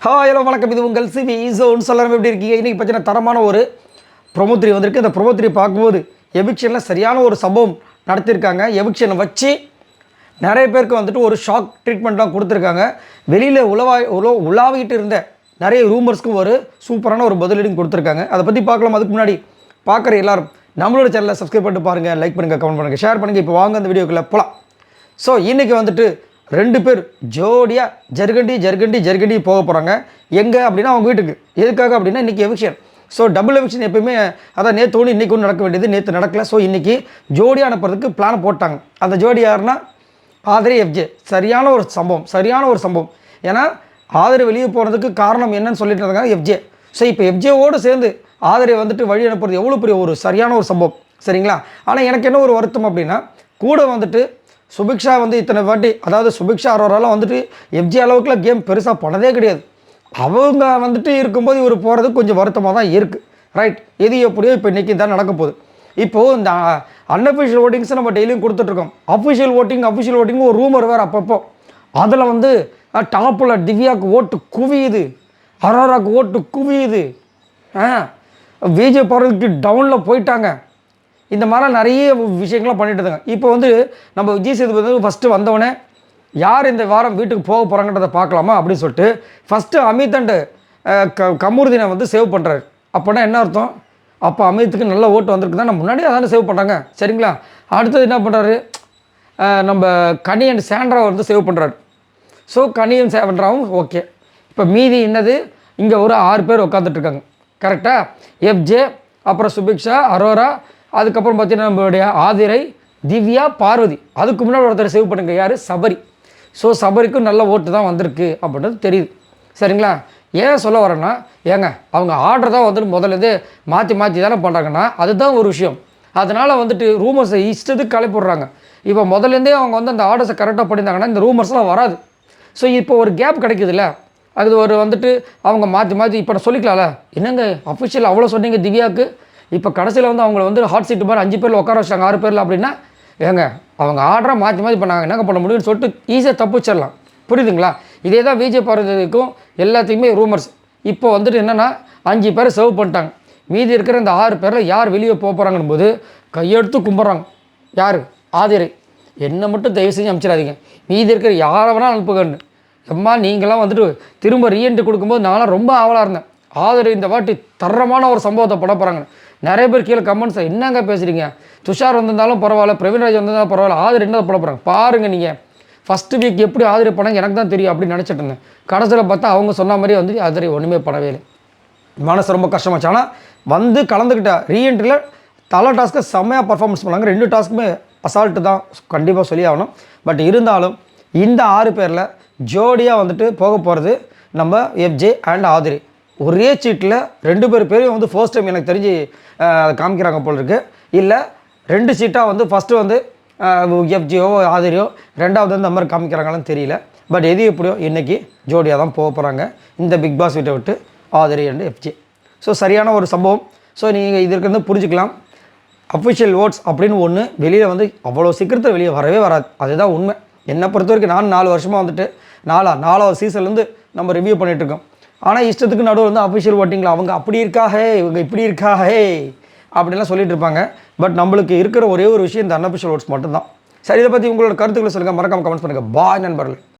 Hello வணக்கம். இது உங்கள் சிவி ஸோன் சொல்லலாம். எப்படி இருக்கீங்க? இன்றைக்கி பார்த்தீங்கன்னா தரமான ஒரு ப்ரொமோ 3 வந்திருக்கு. இந்த ப்ரொமோ 3 பார்க்கும்போது எவிக்ஷனில் சரியான ஒரு சம்பவம் நடத்தியிருக்காங்க. எவிக்ஷனை வச்சு நிறைய பேருக்கு வந்துட்டு ஒரு ஷாக் ட்ரீட்மெண்ட்லாம் கொடுத்துருக்காங்க. வெளியில் உலாவிக்கிட்டு இருந்த நிறைய ரூமர்ஸ்க்கும் ஒரு சூப்பரான ஒரு பதிலீடும் கொடுத்துருக்காங்க. அதை பற்றி பார்க்கலாம். அதுக்கு முன்னாடி பார்க்குற எல்லாரும் நம்மளோட சேனலை சப்ஸ்கிரைப் பண்ணிட்டு பாருங்கள், லைக் பண்ணுங்கள், கமெண்ட் பண்ணுங்கள், ஷேர் பண்ணுங்கள். இப்போ வாங்க அந்த வீடியோக்குள்ளே போகலாம். ஸோ இன்றைக்கி வந்துட்டு 2 பேர் ஜோடியாக ஜர்கண்டி போக போகிறாங்க. எங்கே அப்படின்னா அவங்க வீட்டுக்கு. எதுக்காக அப்படின்னா இன்றைக்கி எவிக்ஷன். ஸோ டபுள் எவிக்ஷன் எப்பயுமே அதான் நேற்று ஒன்று இன்றைக்கி ஒன்று நடக்க வேண்டியது, நேற்று நடக்கலை. ஸோ இன்றைக்கி ஜோடியாக அனுப்புறதுக்கு பிளான் போட்டாங்க. அந்த ஜோடி யாருன்னா ஆதிரை எஃப்ஜே. சரியான ஒரு சம்பவம். ஏன்னா ஆதிரை வெளியே போகிறதுக்கு காரணம் என்னன்னு சொல்லிட்டு இருந்தாங்க எஃப்ஜே. ஸோ இப்போ எஃப்ஜேவோடு சேர்ந்து ஆதிரை வந்துட்டு வழி அனுப்புறது எவ்வளோ பெரிய ஒரு சரியான ஒரு சம்பவம், சரிங்களா? ஆனால் எனக்கு என்ன ஒரு வருத்தம் அப்படின்னா கூட வந்துட்டு சுபிக்ஷா வந்து இத்தனை வாட்டி, அதாவது சுபிக்ஷா அரோராலாம் வந்துட்டு எஃப்ஜே அளவுக்குலாம் கேம் பெருசாக பண்ணதே கிடையாது. அவங்க வந்துட்டு இருக்கும்போது இவர் போகிறது கொஞ்சம் வருத்தமாக தான் இருக்குது. ரைட், எது எப்படியோ இப்போ இன்றைக்கி தான் நடக்க போகுது. இப்போது இந்த அன்அஃபிஷியல் ஓட்டிங்ஸை நம்ம டெய்லியும் கொடுத்துட்ருக்கோம். அஃபிஷியல் ஓட்டிங் ஒரு ரூமர் வேறு அப்பப்போ. அதில் வந்து டாப்பில் திவ்யாவுக்கு ஓட்டு குவியுது, அரோராவுக்கு ஓட்டு குவியுது, விஜய் பார்வதிக்கு டவுனில் போயிட்டாங்க. இந்த மாதிரிலாம் நிறைய விஷயங்கள்லாம் பண்ணிட்டு இருந்தாங்க. இப்போ வந்து நம்ம விஜய் சேதுபதி வந்து ஃபஸ்ட்டு வந்தவொடனே யார் இந்த வாரம் வீட்டுக்கு போக போகிறாங்கன்றதை பார்க்கலாமா அப்படின்னு சொல்லிட்டு ஃபஸ்ட்டு அமித் அண்டு கமருதீனை வந்து சேவ் பண்ணுறாரு. அப்போனா என்ன அர்த்தம்? அப்போ அமித்துக்கு நல்ல ஓட்டு வந்திருக்கு தான், முன்னாடியே அதானே சேவ் பண்ணுறாங்க, சரிங்களா? அடுத்தது என்ன பண்ணுறாரு, நம்ம கனி அண்ட் சாண்ட்ரா வந்து சேவ் பண்ணுறாரு. So Ghani and சாண்ட்ராவும் okay. இப்போ மீதி என்னது, இங்கே ஒரு 6 பேர் உட்காந்துட்ருக்காங்க, கரெக்டாக? எஃப்ஜே, அப்புறம் சுபிக்ஷா, அரோரா, அதுக்கப்புறம் பார்த்தீங்கன்னா நம்மளுடைய ஆதிரை, திவ்யா, பார்வதி. அதுக்கு முன்னாடி ஒருத்தர் சேவ் பண்ணுங்க, யார்? சபரி. ஸோ சபரிக்கும் நல்ல ஓட்டு தான் வந்திருக்கு அப்படின்றது தெரியுது, சரிங்களா? ஏன் சொல்ல வரேன்னா, ஏங்க அவங்க ஆர்டர் தான் வந்துட்டு முதல்லேருந்தே மாற்றி தானே பண்ணுறாங்கன்னா அதுதான் ஒரு விஷயம். அதனால் வந்துட்டு ரூமர்ஸை இஷ்டத்துக்கு கலைப்படுறாங்க. இப்போ முதல்லேருந்தே அவங்க வந்து அந்த ஆர்டர்ஸை கரெக்டாக பண்ணியிருந்தாங்கன்னா இந்த ரூமர்ஸ்லாம் வராது. ஸோ இப்போ ஒரு கேப் கிடைக்குதுல்ல, அது ஒரு வந்துட்டு அவங்க மாற்றி இப்போ நான் சொல்லிக்கலாம்ல, என்னங்க அஃபிஷியல் அவ்வளோ சொன்னீங்க திவ்யாவுக்கு, இப்போ கடைசியில் வந்து அவங்கள வந்து ஹாட் சீட்டு மாதிரி 5 பேரில் உட்கார வச்சாங்க, 6 பேரில் அப்படின்னா ஏங்க அவங்க ஆர்டராக மாற்றி பண்ணாங்க, என்னங்க பண்ண முடியும்னு சொல்லிட்டு ஈஸியாக தப்பிச்சிடலாம், புரியுதுங்களா? இதே தான் விஜய் பார்வதிக்கும் எல்லாத்துக்குமே ரூமர்ஸ். இப்போ வந்துட்டு என்னென்னா 5 பேரை சர்வ் பண்ணிட்டாங்க. மீதி இருக்கிற இந்த 6 பேரில் யார் வெளியே போக போகிறாங்கன்னு போது கையெடுத்து கும்பிட்றாங்க. யார்? ஆதிரை. என்னை மட்டும் தயவு செஞ்சு அனுப்பிச்சிடாதீங்க, மீதி இருக்கிற யாரை வேணால் அனுப்புகன்னு. எம்மா நீங்களாம் வந்துட்டு திரும்ப ரீஎன்ட்ரி கொடுக்கும்போது நான்லாம் ரொம்ப ஆவலாக இருந்தேன். ஆதிரை இந்த வாட்டி தரமான ஒரு சம்பவத்தை பட போகிறாங்க. நிறைய பேர் கீழே கமெண்ட்ஸ் என்னங்க பேசுகிறீங்க, துஷார் வந்திருந்தாலும் பரவாயில்ல, பிரவீன்ராஜ் வந்திருந்தாலும் பரவாயில்ல, ஆதிரை என்ன போட போகிறாங்க பாருங்கள். நீங்கள் ஃபஸ்ட்டு வீக் எப்படி ஆதிரை பண்ணாங்க எனக்கு தான் தெரியும் அப்படின்னு நினச்சிட்டு இருந்தேன். கடைசியில் பார்த்தா அவங்க சொன்ன மாதிரியே வந்து ஆதிரை ஒன்றுமே பண்ணவே இல்லை. மனசு ரொம்ப கஷ்டமாச்சு. ஆனால் வந்து கலந்துக்கிட்ட ரீஎன்ட்ரியில் தலை டாஸ்க்கை செம்மையாக பர்ஃபார்மன்ஸ் பண்ணாங்க. 2 டாஸ்க்குமே அசால்ட்டு தான் கண்டிப்பாக சொல்லி ஆகணும். பட் இருந்தாலும் இந்த 6 பேரில் ஜோடியாக வந்துட்டு போக போகிறது நம்ம எஃப்ஜே அண்ட் ஆதிரை. ஒரே சீட்டில் 2 பேரையும் வந்து ஃபர்ஸ்ட் டைம் எனக்கு தெரிஞ்சு காமிக்கிறாங்க போல் இருக்குது. இல்லை 2 சீட்டாக வந்து ஃபஸ்ட்டு வந்து எஃப்ஜியோ ஆதிரியோ, ரெண்டாவது வந்து அந்த மாதிரி காமிக்கிறாங்களான்னு தெரியல. பட் எது எப்படியோ இன்றைக்கி ஜோடியாக தான் போக போகிறாங்க இந்த பிக் பாஸ் வீட்டை விட்டு ஆதிரை அண்ட் எஃப்ஜே. ஸோ சரியான ஒரு சம்பவம். ஸோ நீங்கள் இதற்கு வந்து புரிஞ்சுக்கலாம், அஃபிஷியல் ஓட்ஸ் அப்படின்னு ஒன்று வெளியில் வந்து அவ்வளோ சீக்கிரத்தில் வெளியே வரவே வராது. அதுதான் உண்மை. என்னை பொறுத்த வரைக்கும் நான் 4 வருஷமாக வந்துட்டு 4வது சீசன்லேருந்து நம்ம ரிவ்யூ பண்ணிகிட்ருக்கோம். ஆனால் இஷ்டத்துக்கு நடுவில் வந்து அஃபிஷியல் ஓட்டிங்கில் அவங்க அப்படி இருக்காகே இவங்க இப்படி இருக்காகே அப்படின்லாம் சொல்லிட்டு இருப்பாங்க. பட் நம்மளுக்கு இருக்கிற ஒரே ஒரு விஷயம் இந்த அன்அஃபிஷியல் ஓட்ஸ் மட்டும்தான். சரி, இதை பற்றி உங்களோட கருத்துக்களை சொல்லுங்கள், மறக்காமல் கமெண்ட்ஸ் பண்ணுங்கள். பாய் நண்பர்களே.